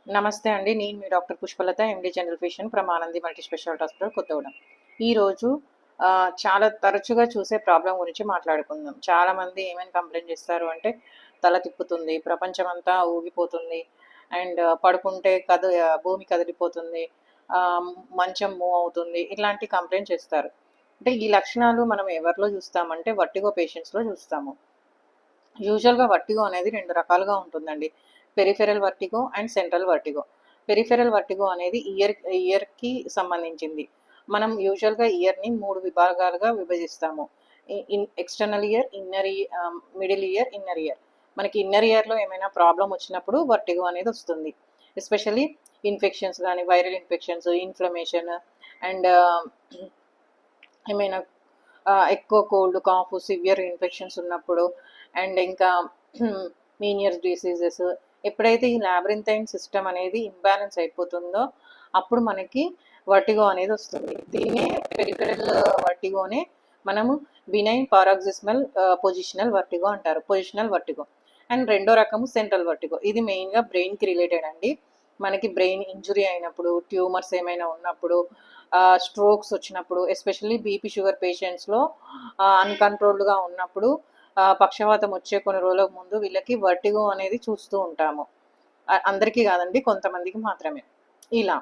నమస్తే అండి. నేను మీ doctor Pushpalatha, MD general physician from Anandi multi speciality hospital, Kothagudem. ఈరోజు చాలా తరచుగా చూసే ప్రాబ్లమ్ గురించి మాట్లాడుకుందాం. చాలామంది ఏమని కంప్లెయింట్ చేస్తారు అంటే, తల తిప్పుతుంది, ప్రపంచమంతా ఊగిపోతుంది, అండ్ పడుకుంటే భూమి కదిలిపోతుంది, మంచం మూవ్ అవుతుంది, ఇలాంటి కంప్లెయింట్ చేస్తారు. అంటే ఈ లక్షణాలు మనం ఎవరిలో చూస్తామంటే వర్టిగో పేషెంట్స్‌లో చూస్తాము. యూజువల్‌గా వర్టిగో అనేది 2 రకాలుగా ఉంటుందండి. Peripheral vertigo and central vertigo. Peripheral vertigo అనేది ఇయర్‌కి సంబంధించింది. మనం యూజువల్‌గా ఇయర్‌ని 3 విభాగాలుగా విభజిస్తాము. External ear, middle ear, inner ear. మనకి ఇన్నర్ ఇయర్‌లో ఏమైనా ప్రాబ్లమ్ వచ్చినప్పుడు వర్టిగో అనేది వస్తుంది. ఎస్పెషల్లీ ఇన్ఫెక్షన్స్ గానీ, వైరల్ ఇన్ఫెక్షన్స్, ఇన్‌ఫ్లమేషన్ అండ్ ఏమైనా ఎక్కువ కోల్డ్, కాఫ్, సివియర్ ఇన్ఫెక్షన్స్ ఉన్నప్పుడు, అండ్ ఇంకా మీనియర్స్ డిసీజెస్, ఎప్పుడైతే ఈ లాబ్రింథైన్ సిస్టమ్ అనేది ఇంబ్యాలెన్స్ అయిపోతుందో అప్పుడు మనకి వర్టిగో అనేది వస్తుంది. దీన్నే పెరిఫెరల్ వర్టిగోనే మనము బినైన్ పారాక్సిస్మల్ పొజిషనల్ వర్టిగో అంటారు, పొజిషనల్ వర్టిగో. అండ్ రెండో రకము సెంట్రల్ వర్టిగో. ఇది మెయిన్గా బ్రెయిన్కి రిలేటెడ్ అండి. మనకి బ్రెయిన్ ఇంజురీ అయినప్పుడు, ట్యూమర్స్ ఏమైనా ఉన్నప్పుడు, స్ట్రోక్స్ వచ్చినప్పుడు, ఎస్పెషల్లీ బీపీ షుగర్ పేషెంట్స్లో అన్కంట్రోల్డ్గా ఉన్నప్పుడు, పక్షవాతం వచ్చే కొన్ని రోజుల ముందు వీళ్ళకి వర్టిగో అనేది చూస్తూ ఉంటాము. అందరికీ కాదండి, కొంతమందికి మాత్రమే. ఇలా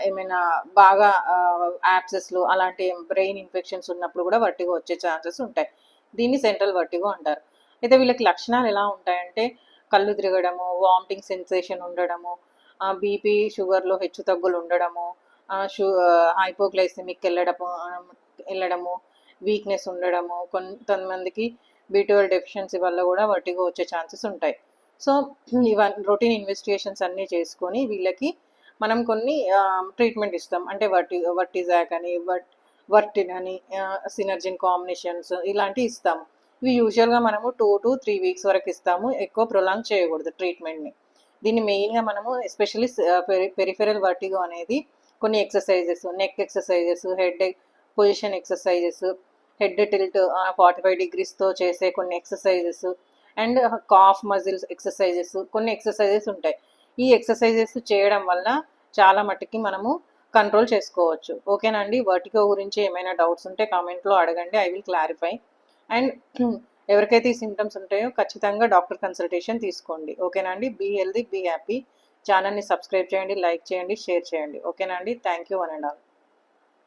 ఏమైనా బాగా యాప్సెస్లు అలాంటి బ్రెయిన్ ఇన్ఫెక్షన్స్ ఉన్నప్పుడు కూడా వర్టిగో వచ్చే ఛాన్సెస్ ఉంటాయి. దీన్ని సెంట్రల్ వర్టిగో అంటారు. అయితే వీళ్ళకి లక్షణాలు ఎలా ఉంటాయంటే కళ్ళు తిరగడము, వామిటింగ్ సెన్సేషన్ ఉండడము, బీపీ షుగర్లో హెచ్చు తగ్గులు ఉండడము, హైపోగ్లైసెమిక్ వెళ్ళడము, వీక్నెస్ ఉండడము, కొంతమందికి B12 డెఫిషియన్సీ వల్ల కూడా వర్టిగో వచ్చే ఛాన్సెస్ ఉంటాయి. సో ఇవన్నీ రొటీన్ ఇన్వెస్టిగేషన్స్ అన్నీ చేసుకొని వీళ్ళకి మనం కొన్ని ట్రీట్మెంట్ ఇస్తాం. అంటే వర్టిజాక్ అని, వర్టిన్ అని, సినర్జిన్ కాంబినేషన్స్ ఇలాంటివి ఇస్తాము. ఇవి యూజువల్గా మనము 2 to 3 వీక్స్ వరకు ఇస్తాము. ఎక్కువ ప్రొలాంగ్ చేయకూడదు ట్రీట్మెంట్ని. దీన్ని మెయిన్గా మనము ఎస్పెషల్లీ పెరిఫెరల్ వర్టిగో అనేది కొన్ని exercises, neck exercises, head position exercises, head tilt 45 డిగ్రీస్తో చేసే కొన్ని exercises, and calf muscles exercises, కొన్ని ఎక్సర్సైజెస్ ఉంటాయి. ఈ ఎక్సర్సైజెస్ చేయడం వల్ల చాలా మట్టుకి మనము కంట్రోల్ చేసుకోవచ్చు. ఓకేనా అండి? వర్టిగో గురించి ఏమైనా డౌట్స్ ఉంటే కామెంట్లో అడగండి, ఐ విల్ క్లారిఫై. అండ్ ఎవరికైతే ఈ సిమ్టమ్స్ ఉంటాయో ఖచ్చితంగా డాక్టర్ కన్సల్టేషన్ తీసుకోండి. ఓకేనా అండి? Be healthy, be happy. ఛానల్ని సబ్స్క్రైబ్ చేయండి, లైక్ చేయండి, షేర్ చేయండి. ఓకేనా అండి? Thank you one and all.